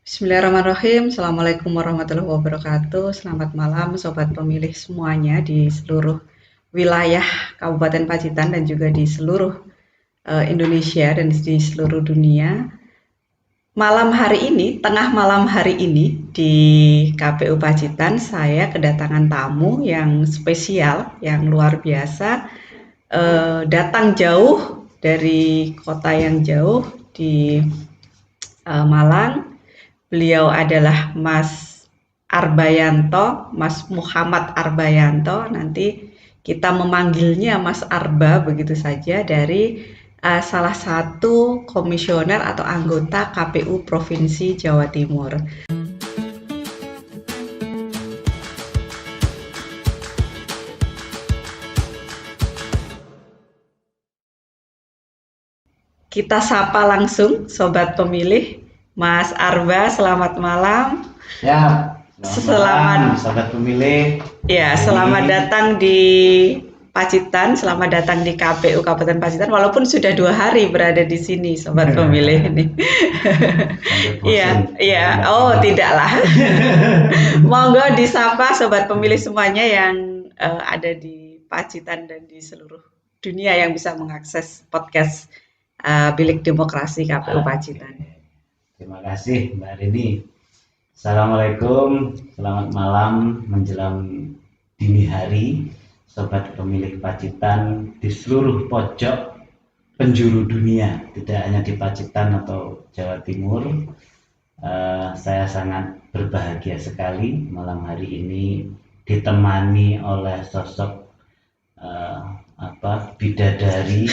Bismillahirrahmanirrahim. Assalamualaikum warahmatullahi wabarakatuh. Selamat malam sobat pemilih semuanya di seluruh wilayah Kabupaten Pacitan dan juga di seluruh Indonesia dan di seluruh dunia. Tengah malam hari ini di KPU Pacitan saya kedatangan tamu yang spesial, yang luar biasa, datang jauh dari kota yang jauh di Malang. Beliau adalah Mas Arbayanto, Mas Muhammad Arbayanto. Nanti kita memanggilnya Mas Arba begitu saja, dari salah satu komisioner atau anggota KPU Provinsi Jawa Timur. Kita sapa langsung sobat pemilih. Mas Arba, selamat malam. Ya, selamat malam, sobat pemilih. Ya, selamat datang di Pacitan, selamat datang di KPU Kabupaten Pacitan. Walaupun sudah 2 hari berada di sini, sobat pemilih ini. Iya. Oh, tidaklah. Monggo disapa sobat pemilih semuanya yang ada di Pacitan dan di seluruh dunia yang bisa mengakses podcast Bilik Demokrasi KPU Pacitan. Terima kasih Mbak Rini. Assalamualaikum, selamat malam menjelang dini hari, sobat pemilik Pacitan di seluruh pojok penjuru dunia, tidak hanya di Pacitan atau Jawa Timur. Saya sangat berbahagia sekali malam hari ini ditemani oleh sosok bidadari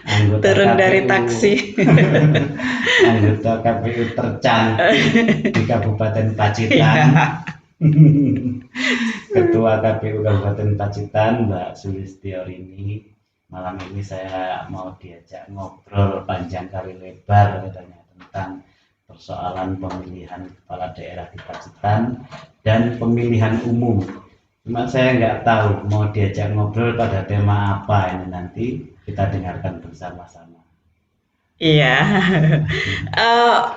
anggota turun KPU, dari taksi anggota KPU tercantik di Kabupaten Pacitan. Ketua KPU Kabupaten Pacitan, Mbak Sulistiorini. Malam ini saya mau diajak ngobrol panjang kali lebar katanya tentang persoalan pemilihan kepala daerah di Pacitan dan pemilihan umum. Cuma saya nggak tahu mau diajak ngobrol pada tema apa ini, nanti kita dengarkan bersama-sama. Iya,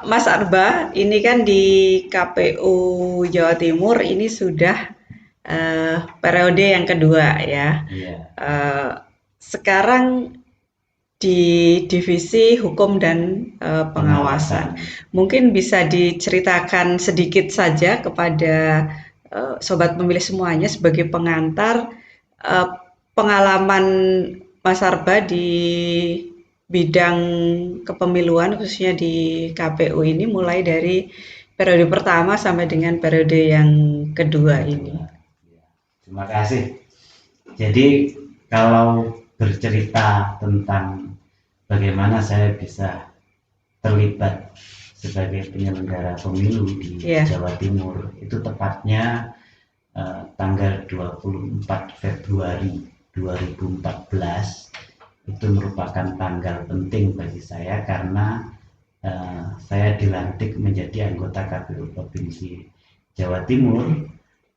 Mas Arba, ini kan di KPU Jawa Timur ini sudah periode yang kedua ya. Iya. Sekarang di Divisi Hukum dan Pengawasan. Mungkin bisa diceritakan sedikit saja kepada sobat pemilih semuanya sebagai pengantar pengalaman Mas Arba di bidang kepemiluan khususnya di KPU ini, mulai dari periode pertama sampai dengan periode yang kedua ini. Terima kasih. Jadi kalau bercerita tentang bagaimana saya bisa terlibat sebagai penyelenggara pemilu di Jawa Timur, itu tepatnya tanggal 24 Februari 2014. Itu merupakan tanggal penting bagi saya karena saya dilantik menjadi anggota KPU Provinsi Jawa Timur,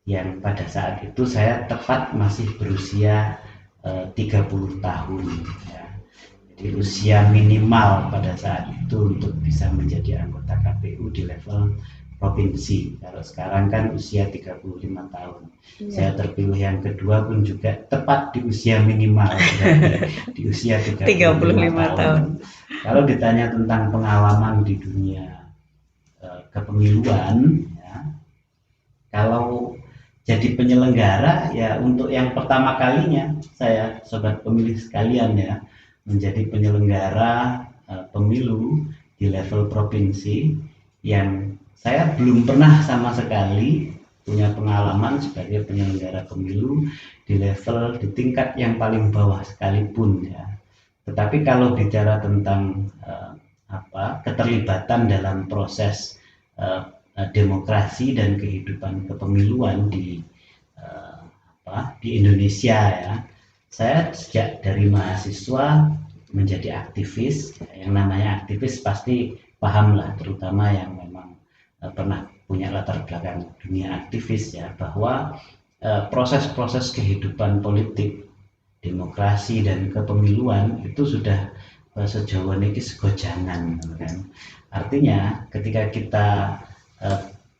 yang pada saat itu saya tepat masih berusia 30 tahun ya. Jadi usia minimal pada saat itu untuk bisa menjadi anggota KPU di level provinsi. Kalau sekarang kan usia 35 tahun. Saya terpilih yang kedua pun juga tepat di usia minimal, di usia 35 tahun. Kalau ditanya tentang pengalaman di dunia kepemiluan ya, kalau jadi penyelenggara ya, untuk yang pertama kalinya saya, sobat pemilih sekalian ya, menjadi penyelenggara pemilu di level provinsi, yang saya belum pernah sama sekali punya pengalaman sebagai penyelenggara pemilu di tingkat yang paling bawah sekalipun ya. Tetapi kalau bicara tentang keterlibatan dalam proses demokrasi dan kehidupan kepemiluan di Indonesia ya, saya sejak dari mahasiswa menjadi aktivis. Yang namanya aktivis pasti paham lah, terutama yang memang pernah punya latar belakang dunia aktivis ya, bahwa proses-proses kehidupan politik, demokrasi dan kepemiluan itu sudah sejauh ini segojangan kan. Artinya ketika kita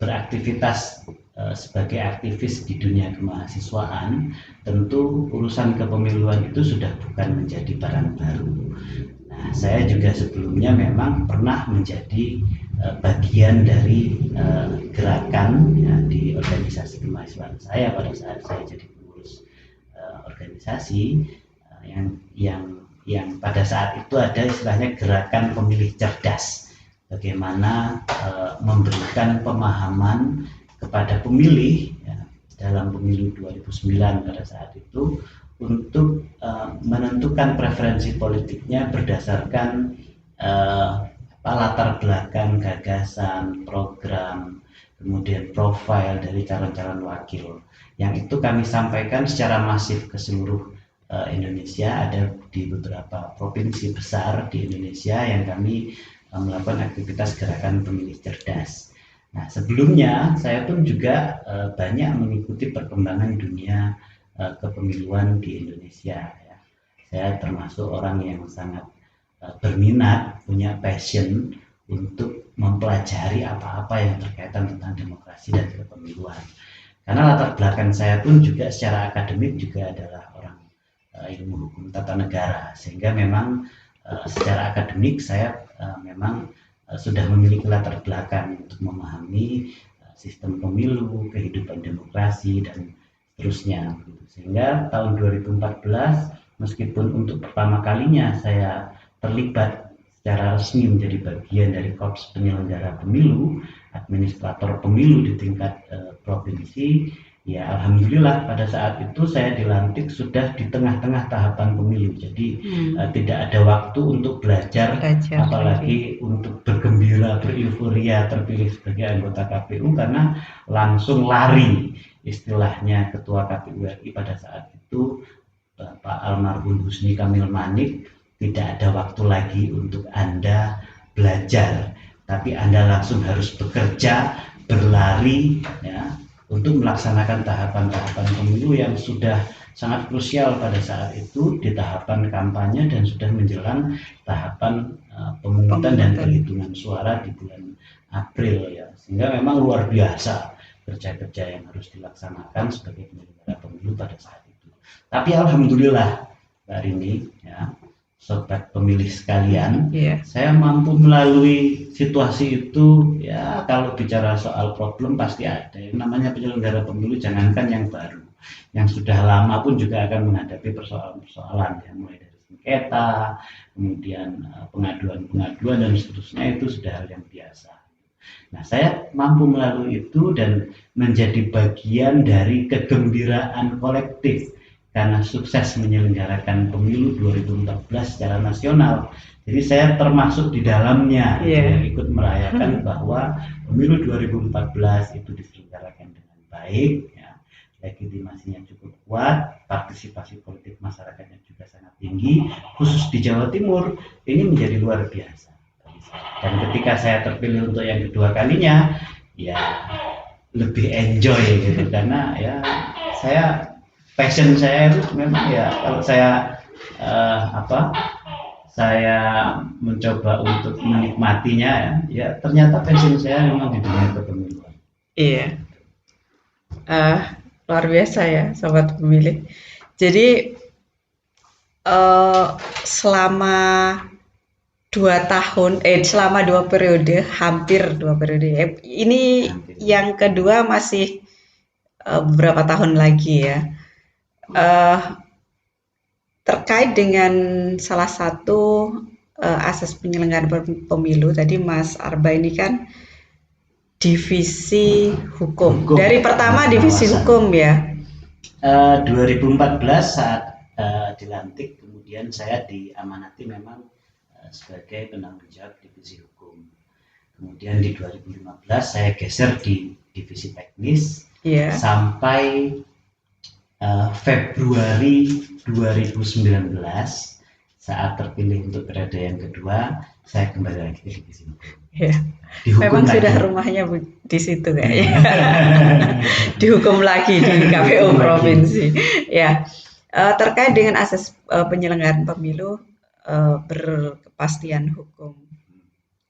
beraktivitas sebagai aktivis di dunia kemahasiswaan, tentu urusan kepemiluan itu sudah bukan menjadi barang baru. Nah, saya juga sebelumnya memang pernah menjadi bagian dari gerakan ya, di organisasi kemahasiswaan saya pada saat saya jadi pengurus organisasi yang pada saat itu ada istilahnya gerakan pemilih cerdas. Bagaimana memberikan pemahaman kepada pemilih ya, dalam pemilu 2009 pada saat itu untuk menentukan preferensi politiknya berdasarkan latar belakang, gagasan, program, kemudian profil dari calon-calon wakil. Yang itu kami sampaikan secara masif ke seluruh Indonesia. Ada di beberapa provinsi besar di Indonesia yang kami melakukan aktivitas gerakan pemilih cerdas. Nah, sebelumnya saya pun juga banyak mengikuti perkembangan dunia kepemiluan di Indonesia. Ya. Saya termasuk orang yang sangat berminat, punya passion untuk mempelajari apa-apa yang berkaitan tentang demokrasi dan kepemiluan. Karena latar belakang saya pun juga secara akademik juga adalah orang ilmu hukum tata negara, sehingga memang secara akademik saya memang sudah memiliki latar belakang untuk memahami sistem pemilu, kehidupan demokrasi dan seterusnya. Sehingga tahun 2014 meskipun untuk pertama kalinya saya terlibat secara resmi menjadi bagian dari korps penyelenggara pemilu, administrator pemilu di tingkat provinsi, ya alhamdulillah pada saat itu saya dilantik sudah di tengah-tengah tahapan pemilu. Jadi tidak ada waktu untuk belajar apalagi untuk bergembira, bereiforia terpilih sebagai anggota KPU, karena langsung lari istilahnya Ketua KPU RI pada saat itu Bapak almarhum Husni Kamil Manik. Tidak ada waktu lagi untuk Anda belajar, tapi Anda langsung harus bekerja, berlari ya, untuk melaksanakan tahapan-tahapan pemilu yang sudah sangat krusial pada saat itu di tahapan kampanye dan sudah menjelang tahapan pemungutan dan perhitungan suara di bulan April ya. Sehingga memang luar biasa kerja-kerja yang harus dilaksanakan sebagai penyelenggara pemilu pada saat itu. Tapi alhamdulillah Mbak Rini ya, sobat pemilih sekalian, saya mampu melalui situasi itu. Ya kalau bicara soal problem pasti ada. Yang namanya penyelenggara pemilu, jangankan yang baru, yang sudah lama pun juga akan menghadapi persoalan-persoalan yang mulai dari sengketa, kemudian pengaduan-pengaduan dan seterusnya. Itu sudah hal yang biasa. Nah, saya mampu melalui itu dan menjadi bagian dari kegembiraan kolektif karena sukses menyelenggarakan pemilu 2014 secara nasional. Jadi saya termasuk di dalamnya yang ikut merayakan bahwa pemilu 2014 itu diselenggarakan dengan baik ya. Legitimasinya cukup kuat, partisipasi politik masyarakatnya juga sangat tinggi, khusus di Jawa Timur ini menjadi luar biasa. Dan ketika saya terpilih untuk yang kedua kalinya, ya lebih enjoy gitu, karena ya passion saya itu memang ya kalau saya saya mencoba untuk menikmatinya ya ternyata passion saya memang di dunia kepemiluan. Iya, luar biasa ya sobat pemilih. Jadi selama 2 periode, hampir 2 periode. Ini yang kedua masih beberapa tahun lagi ya. Terkait dengan salah satu asas penyelenggaraan pemilu tadi, Mas Arba ini kan divisi hukum. Dari pertama divisi hukum ya. 2014 saat dilantik, kemudian saya diamanati memang sebagai penanggung jawab divisi hukum. Kemudian di 2015 saya geser di divisi teknis sampai Februari 2019 saat terpilih untuk periode yang kedua, saya kembali lagi ke divisi hukum. Ya. Memang lagi. Sudah rumahnya di situ kayaknya. Dihukum lagi di KPU provinsi. Ya. Terkait dengan asas penyelenggaraan pemilu berkepastian hukum.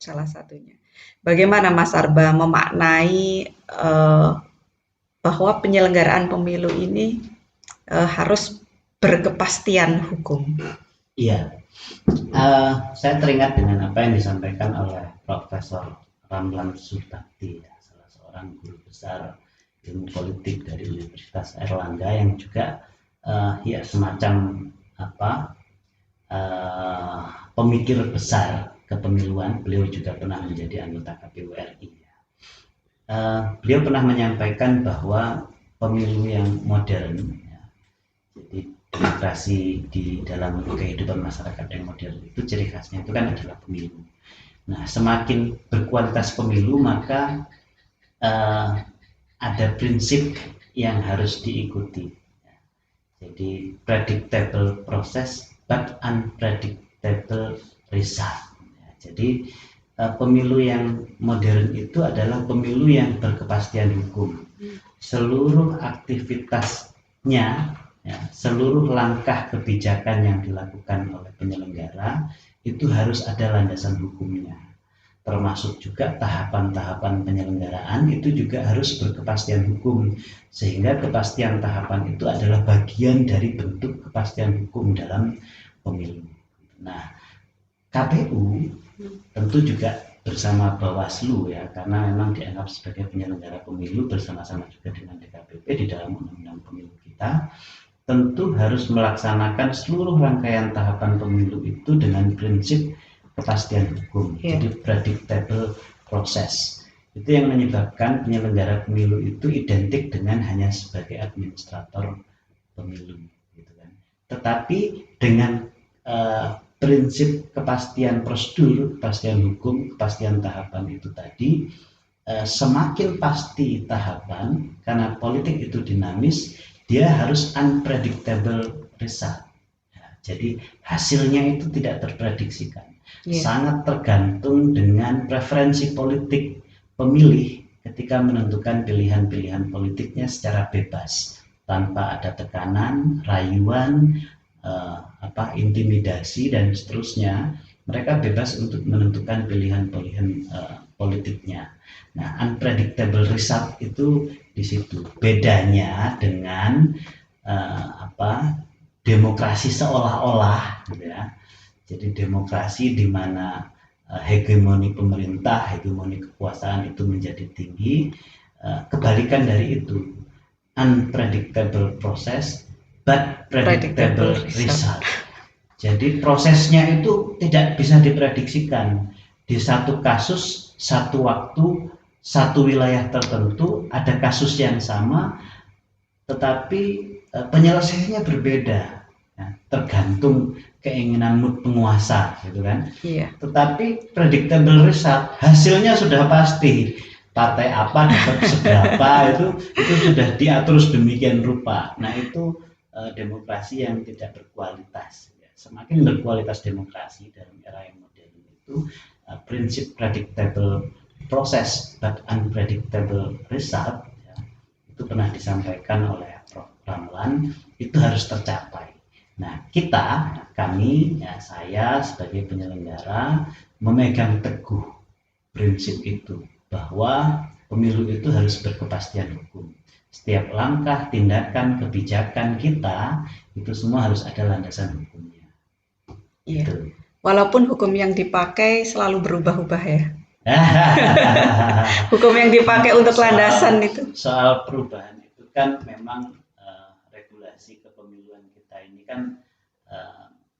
salah satunya. Bagaimana Mas Arba memaknai bahwa penyelenggaraan pemilu ini harus berkepastian hukum? Iya, saya teringat dengan apa yang disampaikan oleh Profesor Ramlan Subakti, ya, salah seorang guru besar ilmu politik dari Universitas Airlangga yang juga ya semacam apa pemikir besar kepemiluan. Beliau juga pernah menjadi anggota KPU RI. Beliau pernah menyampaikan bahwa pemilu yang modern, ya, jadi demokrasi di dalam kehidupan masyarakat yang modern itu ciri khasnya itu kan adalah pemilu. Nah, semakin berkualitas pemilu maka ada prinsip yang harus diikuti. Jadi predictable process but unpredictable result. Jadi pemilu yang modern itu adalah pemilu yang berkepastian hukum. Seluruh aktivitasnya, ya, seluruh langkah kebijakan yang dilakukan oleh penyelenggara itu harus ada landasan hukumnya. Termasuk juga tahapan-tahapan penyelenggaraan itu juga harus berkepastian hukum, sehingga kepastian tahapan itu adalah bagian dari bentuk kepastian hukum dalam pemilu. Nah, KPU tentu juga bersama Bawaslu, ya, karena memang dianggap sebagai penyelenggara pemilu bersama-sama juga dengan DKPP di dalam undang-undang pemilu kita, tentu harus melaksanakan seluruh rangkaian tahapan pemilu itu dengan prinsip kepastian hukum. Jadi predictable process. Itu yang menyebabkan penyelenggara pemilu itu identik dengan hanya sebagai administrator pemilu, gitu kan. Tetapi dengan prinsip kepastian prosedur, kepastian hukum, kepastian tahapan itu tadi, semakin pasti tahapan, karena politik itu dinamis, dia harus unpredictable result. Jadi hasilnya itu tidak terprediksikan. Sangat tergantung dengan preferensi politik pemilih ketika menentukan pilihan-pilihan politiknya secara bebas, tanpa ada tekanan, rayuan, intimidasi dan seterusnya. Mereka bebas untuk menentukan pilihan-pilihan politiknya. Nah, unpredictable result itu di situ. Bedanya dengan demokrasi seolah-olah, gitu ya. Jadi demokrasi di mana hegemoni pemerintah, hegemoni kekuasaan itu menjadi tinggi. Kebalikan dari itu, unpredictable process but predictable result. Jadi prosesnya itu tidak bisa diprediksikan. Di satu kasus, satu waktu, satu wilayah tertentu ada kasus yang sama, tetapi penyelesaiannya berbeda, ya, tergantung keinginan mood penguasa, gitu kan. Tetapi predictable result, hasilnya sudah pasti. Partai apa dapat seberapa itu sudah diatur sedemikian rupa. Nah, itu demokrasi yang tidak berkualitas. Semakin berkualitas demokrasi dalam era yang modern itu prinsip predictable process but unpredictable result, ya, itu pernah disampaikan oleh Prof. Ramlan, itu harus tercapai. Nah, kami, ya, saya sebagai penyelenggara memegang teguh prinsip itu, bahwa pemilu itu harus berkepastian hukum. Setiap langkah, tindakan, kebijakan kita itu semua harus ada landasan hukumnya. Iya. Gitu. Walaupun hukum yang dipakai selalu berubah-ubah, ya. Hukum yang dipakai untuk landasan itu. Soal perubahan itu kan memang regulasi kepemiluan kita ini kan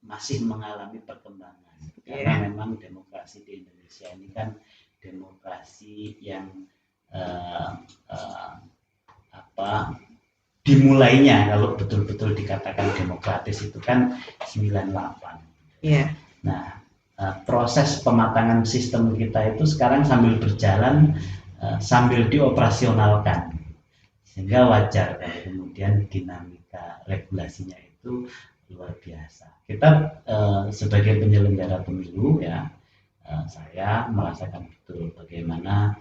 masih mengalami perkembangan, karena memang demokrasi di Indonesia ini kan demokrasi yang dimulainya, kalau betul-betul dikatakan demokratis itu kan 98. Nah, proses pematangan sistem kita itu sekarang sambil berjalan, sambil dioperasionalkan, sehingga wajar kalau kemudian dinamika regulasinya itu luar biasa. Kita sebagai penyelenggara pemilu, ya, saya merasakan betul bagaimana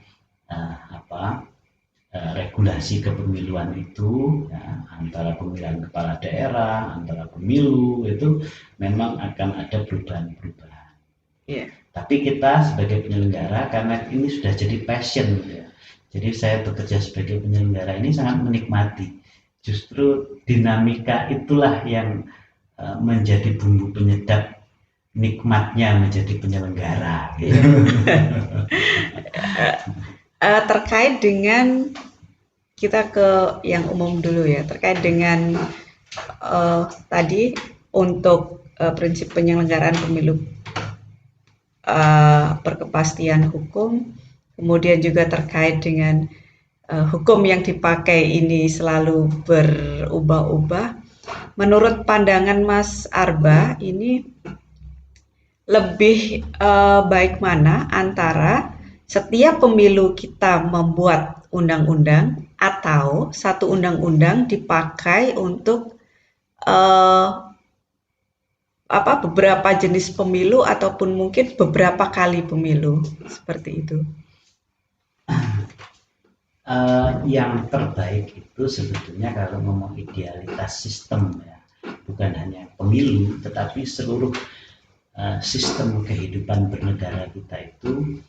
regulasi kepemiluan itu, ya, antara pemilihan kepala daerah, antara pemilu itu memang akan ada perubahan-perubahan. Iya. Tapi kita sebagai penyelenggara, karena ini sudah jadi passion ya. Jadi saya bekerja sebagai penyelenggara ini sangat menikmati. Justru dinamika itulah yang menjadi bumbu penyedap nikmatnya menjadi penyelenggara. Gitu. Terkait dengan kita ke yang umum dulu ya, terkait dengan tadi untuk prinsip penyelenggaraan pemilu berkepastian hukum, kemudian juga terkait dengan hukum yang dipakai ini selalu berubah-ubah. Menurut pandangan Mas Arba, ini lebih baik mana antara setiap pemilu kita membuat undang-undang atau satu undang-undang dipakai untuk beberapa jenis pemilu ataupun mungkin beberapa kali pemilu seperti itu. Yang terbaik itu sebetulnya kalau ngomong idealitas sistem ya, bukan hanya pemilu tetapi seluruh sistem kehidupan bernegara kita itu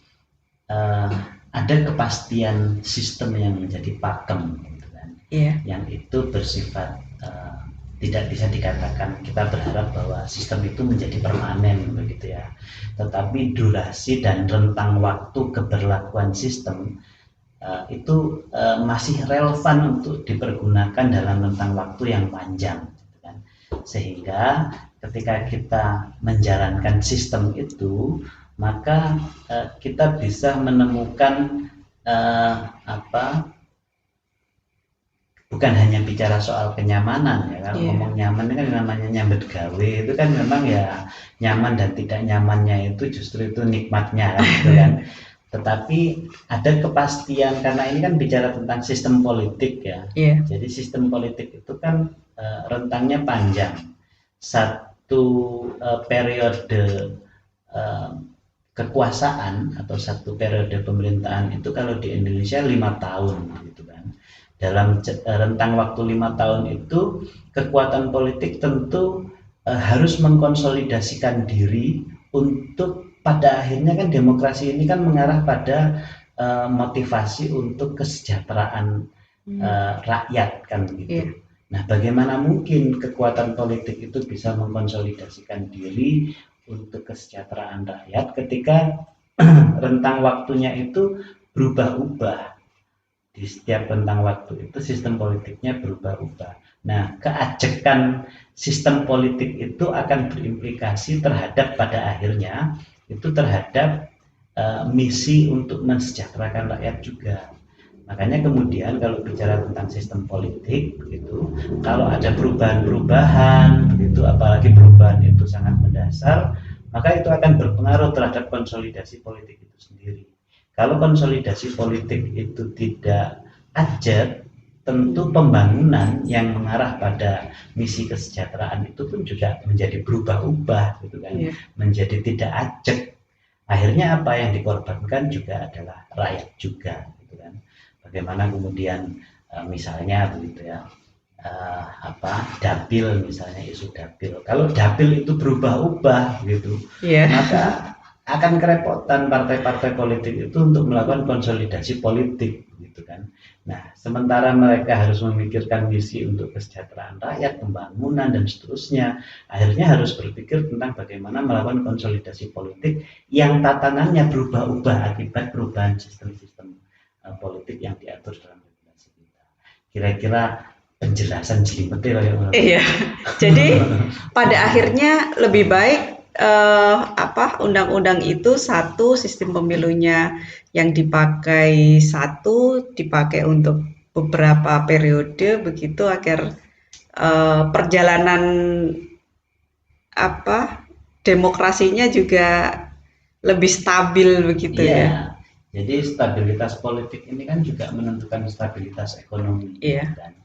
ada kepastian sistem yang menjadi pakem gitu kan. Yeah. Yang itu bersifat tidak bisa dikatakan kita berharap bahwa sistem itu menjadi permanen begitu ya, tetapi durasi dan rentang waktu keberlakuan sistem itu masih relevan untuk dipergunakan dalam rentang waktu yang panjang gitu kan. Sehingga ketika kita menjalankan sistem itu, maka kita bisa menemukan bukan hanya bicara soal kenyamanan ya. Kalau ngomong nyaman ini kan namanya nyambet gawe, itu kan memang ya nyaman dan tidak nyamannya itu justru itu nikmatnya kan, gitu kan. Tetapi ada kepastian karena ini kan bicara tentang sistem politik ya. Jadi sistem politik itu kan rentangnya panjang. Satu periode kekuasaan atau satu periode pemerintahan itu kalau di Indonesia 5 tahun gitu kan. Dalam rentang waktu 5 tahun itu kekuatan politik tentu harus mengkonsolidasikan diri untuk pada akhirnya kan demokrasi ini kan mengarah pada motivasi untuk kesejahteraan rakyat kan gitu. Nah, bagaimana mungkin kekuatan politik itu bisa mengkonsolidasikan diri untuk kesejahteraan rakyat ketika rentang waktunya itu berubah-ubah. Di setiap rentang waktu itu sistem politiknya berubah-ubah. Nah, keajekan sistem politik itu akan berimplikasi terhadap pada akhirnya itu terhadap misi untuk mensejahterakan rakyat juga. Makanya kemudian kalau bicara tentang sistem politik begitu, kalau ada perubahan-perubahan begitu, apalagi perubahan itu sangat mendasar, maka itu akan berpengaruh terhadap konsolidasi politik itu sendiri. Kalau konsolidasi politik itu tidak ajak, tentu pembangunan yang mengarah pada misi kesejahteraan itu pun juga menjadi berubah-ubah gitu kan, menjadi tidak ajak. Akhirnya apa yang dikorbankan juga adalah rakyat juga gitu kan. Bagaimana kemudian misalnya begitu ya, dapil misalnya, isu dapil. Kalau dapil itu berubah-ubah gitu, maka akan kerepotan partai-partai politik itu untuk melakukan konsolidasi politik gitu kan. Nah, sementara mereka harus memikirkan misi untuk kesejahteraan rakyat, pembangunan dan seterusnya, akhirnya harus berpikir tentang bagaimana melakukan konsolidasi politik yang tatanannya berubah-ubah akibat perubahan sistem-sistem politik yang diatur dalam regulasi kita. Kira-kira penjelasan jelimet ya. Iya. Jadi pada akhirnya lebih baik undang-undang itu satu, sistem pemilunya yang dipakai untuk beberapa periode begitu agar perjalanan demokrasinya juga lebih stabil begitu ya. Jadi stabilitas politik ini kan juga menentukan stabilitas ekonomi kan.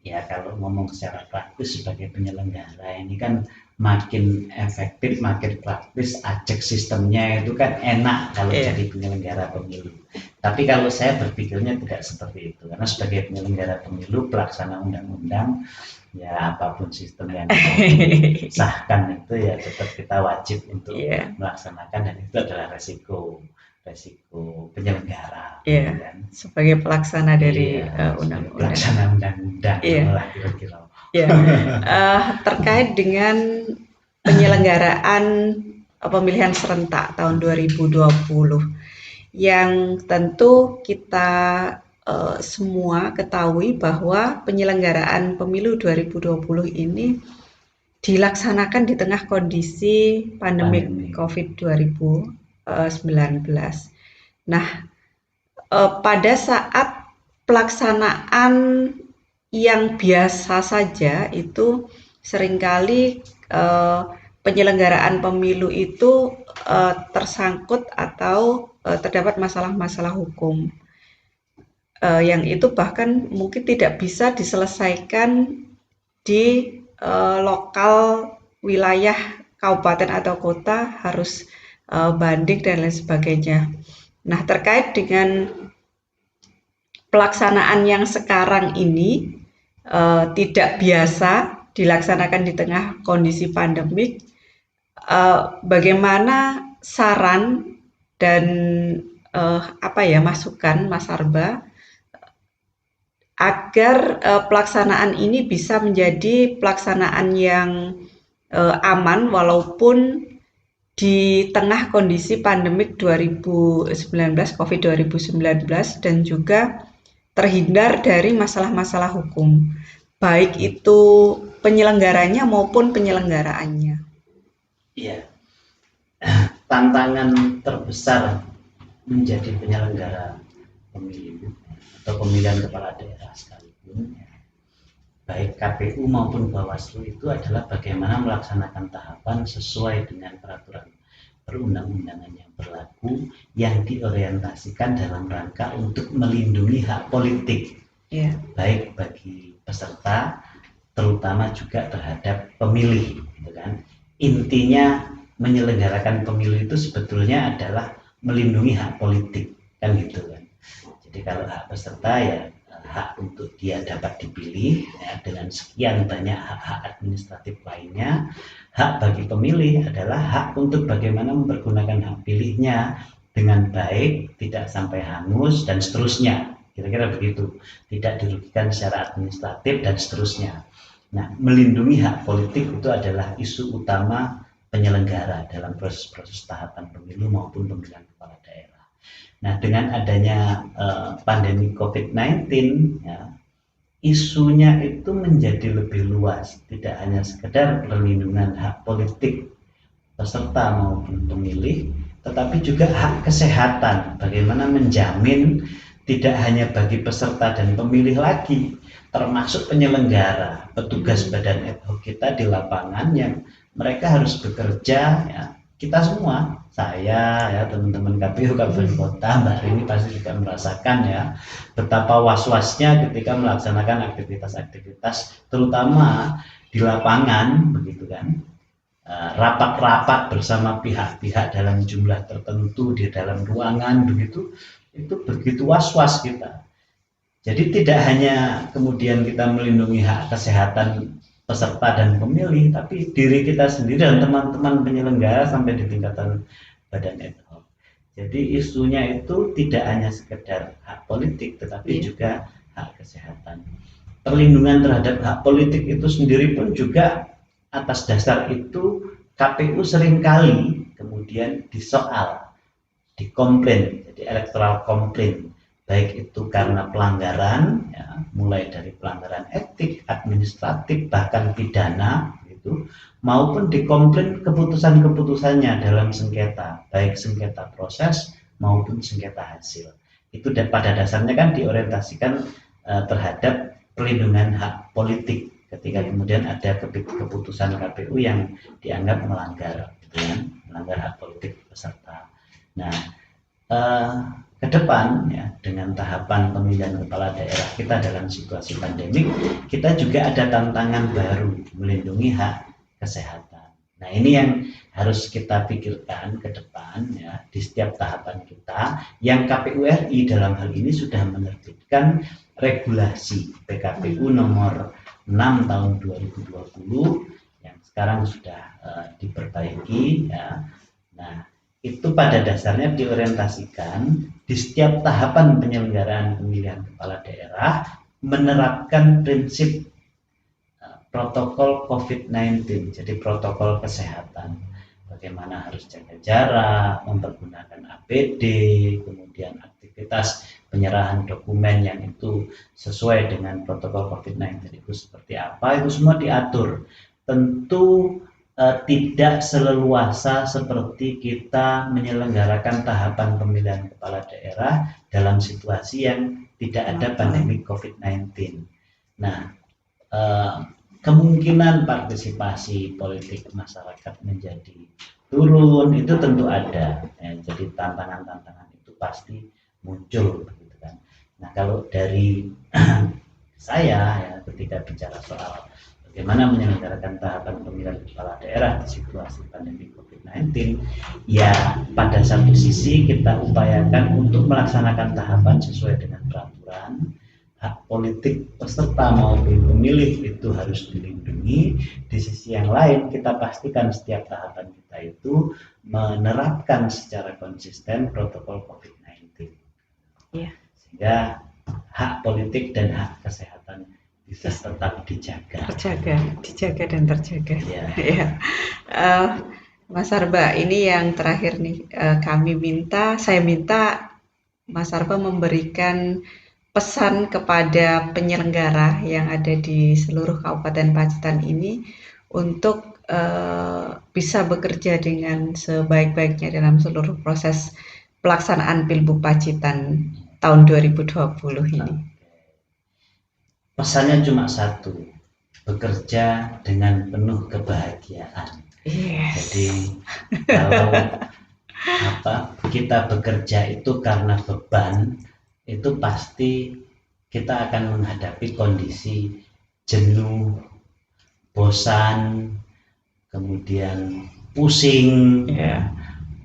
Ya kalau ngomong secara praktis sebagai penyelenggara ini kan makin efektif, makin praktis, ajak sistemnya itu kan enak kalau jadi penyelenggara pemilu. Tapi kalau saya berpikirnya tidak seperti itu, karena sebagai penyelenggara pemilu, pelaksana undang-undang, Ya apapun sistem yang mau disahkan itu ya tetap kita wajib untuk Iya, melaksanakan, dan itu adalah resiko penyelenggara, gitu iya. kan. Sebagai pelaksana dari Iya, sebagai undang-undang. pelaksana undang-undang Iya, lah kira-kira. iya. Terkait dengan penyelenggaraan pemilihan serentak tahun 2020 yang tentu kita semua ketahui bahwa penyelenggaraan pemilu 2020 ini dilaksanakan di tengah kondisi pandemik Pandemi. COVID 2019. Nah, pada saat pelaksanaan yang biasa saja itu seringkali penyelenggaraan pemilu itu tersangkut atau terdapat masalah-masalah hukum yang itu bahkan mungkin tidak bisa diselesaikan di lokal wilayah kabupaten atau kota, harus banding dan lain sebagainya. Nah, terkait dengan pelaksanaan yang sekarang ini tidak biasa dilaksanakan di tengah kondisi pandemik, bagaimana saran dan masukan Mas Arba agar pelaksanaan ini bisa menjadi pelaksanaan yang aman walaupun di tengah kondisi pandemik 2019 COVID 2019 dan juga terhindar dari masalah-masalah hukum, baik itu penyelenggaranya maupun penyelenggaraannya. Iya, tantangan terbesar menjadi penyelenggara pemilu atau pemilihan kepala daerah sekalipun, baik KPU maupun Bawaslu, itu adalah bagaimana melaksanakan tahapan sesuai dengan peraturan perundang-undangan yang berlaku yang diorientasikan dalam rangka untuk melindungi hak politik, Ya, baik bagi peserta terutama juga terhadap pemilih, gitu kan. Intinya menyelenggarakan pemilu itu sebetulnya adalah melindungi hak politik, kan gitu kan. Jadi kalau hak peserta ya hak untuk dia dapat dipilih ya, dengan sekian banyak hak-hak administratif lainnya. Hak bagi pemilih adalah hak untuk bagaimana mempergunakan hak pilihnya dengan baik, tidak sampai hangus dan seterusnya. Kira-kira begitu, tidak dirugikan secara administratif dan seterusnya. Nah, melindungi hak politik itu adalah isu utama penyelenggara dalam proses-proses tahapan pemilu maupun pemilihan kepala daerah. Nah, dengan adanya pandemi COVID-19, ya, isunya itu menjadi lebih luas, tidak hanya sekedar perlindungan hak politik peserta maupun pemilih, tetapi juga hak kesehatan. Bagaimana menjamin tidak hanya bagi peserta dan pemilih lagi, termasuk penyelenggara, petugas badan ad hoc kita di lapangan yang mereka harus bekerja, ya, kita semua, saya ya teman-teman KPU Kabupaten Kota, Mbak Rini pasti juga merasakan ya betapa was-wasnya ketika melaksanakan aktivitas-aktivitas terutama di lapangan, begitu kan. Rapat-rapat bersama pihak-pihak dalam jumlah tertentu di dalam ruangan begitu, itu begitu was-was kita. Jadi tidak hanya kemudian kita melindungi hak kesehatan peserta dan pemilih, tapi diri kita sendiri dan teman-teman penyelenggara sampai di tingkatan badan ad hoc. Jadi isunya itu tidak hanya sekedar hak politik, tetapi juga hak kesehatan. Perlindungan terhadap hak politik itu sendiri pun juga atas dasar itu KPU seringkali kemudian disoal, dikomplain, jadi electoral complaint, baik itu karena pelanggaran, ya, mulai dari pelanggaran etik, administratif, bahkan pidana, gitu, maupun dikomplain keputusan-keputusannya dalam sengketa, baik sengketa proses maupun sengketa hasil. Itu pada dasarnya kan diorientasikan terhadap perlindungan hak politik ketika kemudian ada keputusan KPU yang dianggap melanggar, gitu kan, melanggar hak politik peserta. Nah, ke depan ya dengan tahapan pemilihan kepala daerah kita dalam situasi pandemik, kita juga ada tantangan baru melindungi hak kesehatan. Nah, ini yang harus kita pikirkan ke depan ya di setiap tahapan kita, yang KPU RI dalam hal ini sudah menerbitkan regulasi PKPU nomor 6 tahun 2020 yang sekarang sudah diperbaiki ya. Nah, itu pada dasarnya diorientasikan di setiap tahapan penyelenggaraan pemilihan kepala daerah menerapkan prinsip protokol COVID-19, jadi protokol kesehatan. Bagaimana harus jaga jarak, mempergunakan APD, kemudian aktivitas penyerahan dokumen yang itu sesuai dengan protokol COVID-19 itu seperti apa, itu semua diatur. Tentu tidak seleluasa seperti kita menyelenggarakan tahapan pemilihan kepala daerah dalam situasi yang tidak ada pandemi COVID-19. Nah, kemungkinan partisipasi politik masyarakat menjadi turun itu tentu ada ya, jadi tantangan-tantangan itu pasti muncul gitu kan. Nah, kalau dari saya ya, ketika bicara soal bagaimana menyelenggarakan tahapan pemilihan kepala daerah di situasi pandemi COVID-19, ya pada satu sisi kita upayakan untuk melaksanakan tahapan sesuai dengan peraturan. Hak politik peserta maupun pemilih itu harus dilindungi. Di sisi yang lain kita pastikan setiap tahapan kita itu menerapkan secara konsisten protokol COVID-19 ya. Sehingga hak politik dan hak kesehatan bisa tetap dijaga dan terjaga ya. Ya. Mas Arba, ini yang terakhir nih, saya minta Mas Arba memberikan pesan kepada penyelenggara yang ada di seluruh Kabupaten Pacitan ini untuk bisa bekerja dengan sebaik-baiknya dalam seluruh proses pelaksanaan Pilbub Pacitan tahun 2020 ini. Pesannya cuma satu, bekerja dengan penuh kebahagiaan. Yes. Jadi kalau kita bekerja itu karena beban, itu pasti kita akan menghadapi kondisi jenuh, bosan, kemudian pusing,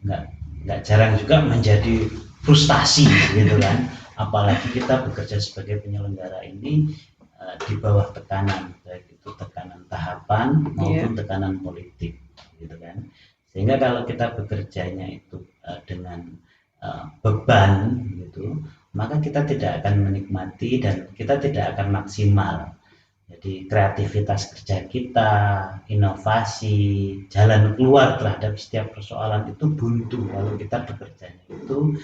nggak jarang juga menjadi frustasi gitu kan. Apalagi kita bekerja sebagai penyelenggara ini di bawah tekanan, baik itu tekanan tahapan maupun tekanan politik gitu kan. Sehingga kalau kita bekerjanya itu dengan beban gitu, maka kita tidak akan menikmati dan kita tidak akan maksimal. Jadi kreativitas kerja kita, inovasi, jalan keluar terhadap setiap persoalan itu buntu kalau kita bekerjanya itu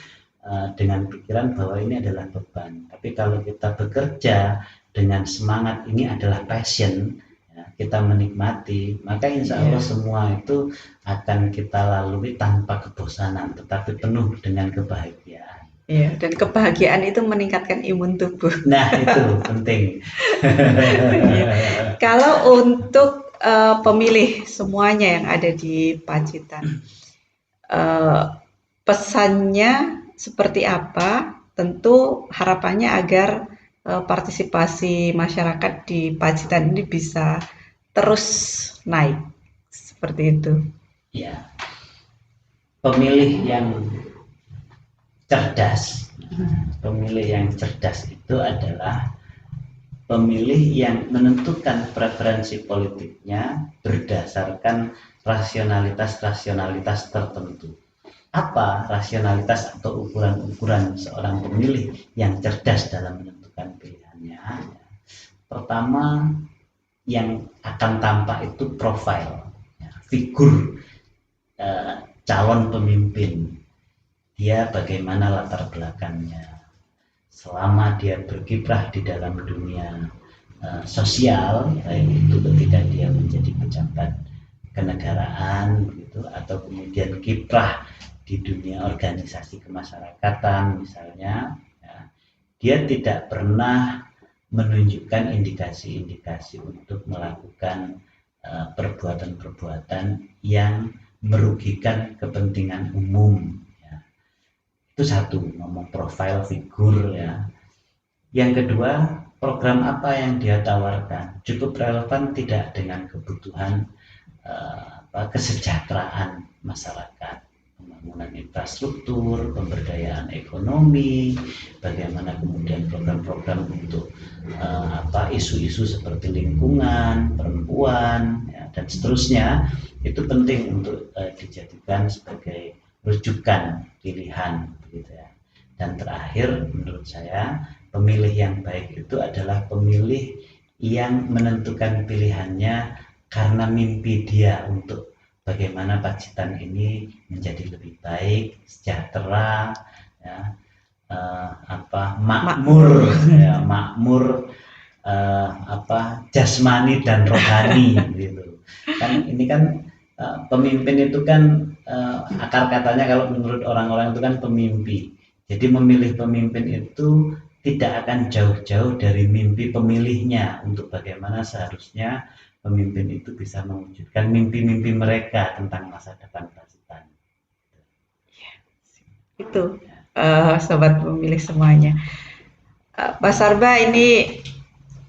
dengan pikiran bahwa ini adalah beban. Tapi kalau kita bekerja dengan semangat ini adalah passion, ya, kita menikmati, maka insya Allah semua itu akan kita lalui tanpa kebosanan, tetapi penuh dengan kebahagiaan. Iya, dan kebahagiaan itu meningkatkan imun tubuh. Nah, itu penting. Kalau untuk pemilih semuanya yang ada di Pacitan, pesannya seperti apa? Tentu harapannya agar partisipasi masyarakat di Pacitan ini bisa terus naik, seperti itu. Ya, pemilih yang cerdas. Pemilih yang cerdas itu adalah pemilih yang menentukan preferensi politiknya berdasarkan rasionalitas tertentu. Apa rasionalitas atau ukuran-ukuran seorang pemilih yang cerdas dalam menentukan pilihannya? Pertama, yang akan tampak itu profil, figur calon pemimpin. Dia bagaimana latar belakangnya, selama dia berkiprah di dalam dunia sosial, baik itu ketika dia menjadi pejabat kenegaraan gitu, atau kemudian kiprah di dunia organisasi kemasyarakatan misalnya, ya, dia tidak pernah menunjukkan indikasi-indikasi untuk melakukan perbuatan-perbuatan yang merugikan kepentingan umum. Itu satu, ngomong profil figur ya. Yang kedua, program apa yang dia tawarkan cukup relevan tidak dengan kebutuhan kesejahteraan masyarakat. pembangunan infrastruktur, pemberdayaan ekonomi, bagaimana kemudian program-program untuk isu-isu seperti lingkungan, perempuan, ya, dan seterusnya, itu penting untuk dijadikan sebagai rujukan pilihan, gitu ya. Dan terakhir, menurut saya, pemilih yang baik itu adalah pemilih yang menentukan pilihannya karena mimpi dia untuk bagaimana Pacitan ini menjadi lebih baik, sejahtera, ya, makmur, ya, makmur, jasmani dan rohani, gitu. Kan ini kan pemimpin itu kan akar katanya kalau menurut orang-orang itu kan pemimpi. Jadi memilih pemimpin itu tidak akan jauh-jauh dari mimpi pemilihnya untuk bagaimana seharusnya pemimpin itu bisa mewujudkan mimpi-mimpi mereka tentang masa depan Pacitan. Itu sobat pemilih semuanya. Pak Sarba ini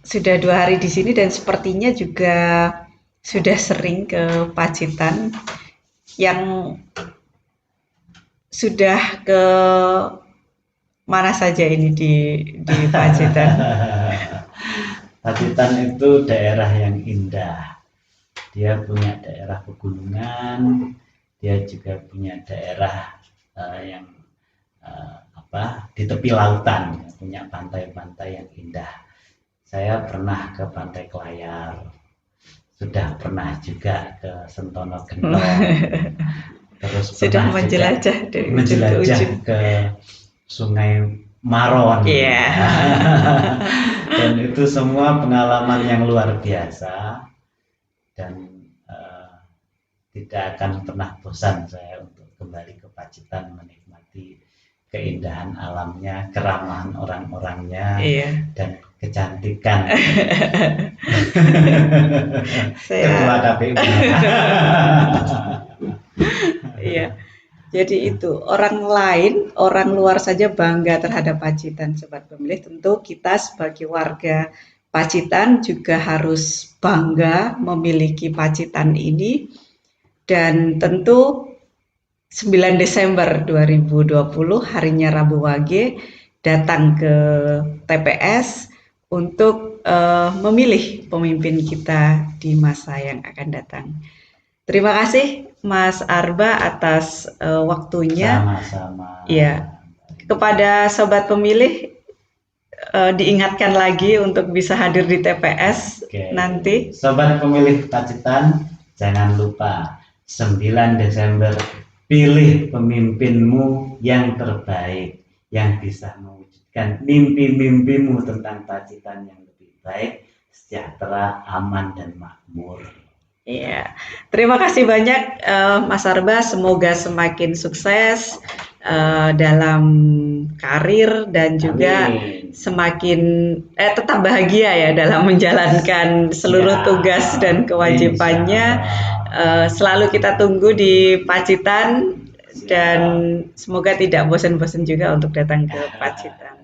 sudah 2 hari di sini dan sepertinya juga sudah sering ke Pacitan. Yang sudah ke mana saja ini di Pacitan? Pacitan itu daerah yang indah. Dia punya daerah pegunungan, dia juga punya daerah yang di tepi lautan, punya pantai-pantai yang indah. Saya pernah ke Pantai Klayar, sudah pernah juga ke Sentono Gentong, terus sudah menjelajah dari ujung ke Sungai Maron. Dan itu semua pengalaman yang luar biasa dan tidak akan pernah bosan saya untuk kembali ke Pacitan menikmati keindahan alamnya, keramahan orang-orangnya, dan kecantikan Ketua KPU. Iya. Jadi itu orang luar saja bangga terhadap Pacitan, sobat pemilih. Tentu kita sebagai warga Pacitan juga harus bangga memiliki Pacitan ini. Dan tentu 9 Desember 2020 harinya Rabu Wage datang ke TPS untuk memilih pemimpin kita di masa yang akan datang. Terima kasih Mas Arba atas waktunya. Sama-sama. Ya, kepada sobat pemilih diingatkan lagi untuk bisa hadir di TPS nanti. Sobat pemilih Pacitan, jangan lupa 9 Desember pilih pemimpinmu yang terbaik, yang bisa mewujudkan mimpi-mimpimu tentang Pacitan yang lebih baik, sejahtera, aman, dan makmur. Iya, terima kasih banyak Mas Arba. Semoga semakin sukses dalam karir dan juga semakin tetap bahagia ya dalam menjalankan seluruh tugas dan kewajibannya. Selalu kita tunggu di Pacitan dan semoga tidak bosan-bosan juga untuk datang ke Pacitan.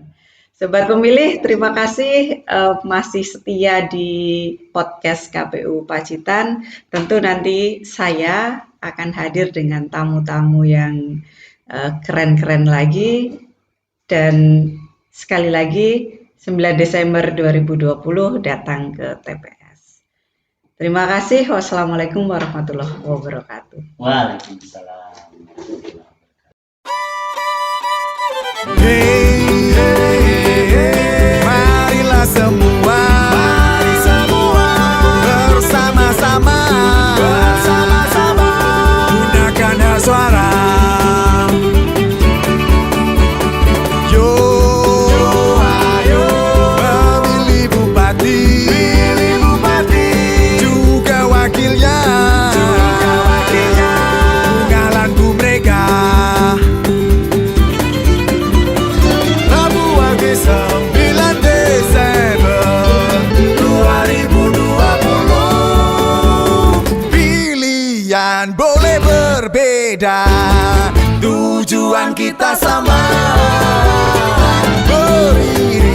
Sobat pemilih, terima kasih masih setia di podcast KPU Pacitan. Tentu nanti saya akan hadir dengan tamu-tamu yang keren-keren lagi. Dan sekali lagi 9 Desember 2020 datang ke TPS. Terima kasih. Wassalamualaikum warahmatullahi wabarakatuh. Waalaikumsalam. Marilah semua bersama-sama gunakan hak suara. Yo, ayo memilih bupati, juga wakilnya. Bungalanku mereka. Rabu Wage 9 Desember 2020. Pilihan boleh berbeda, tujuan kita sama. Beriringan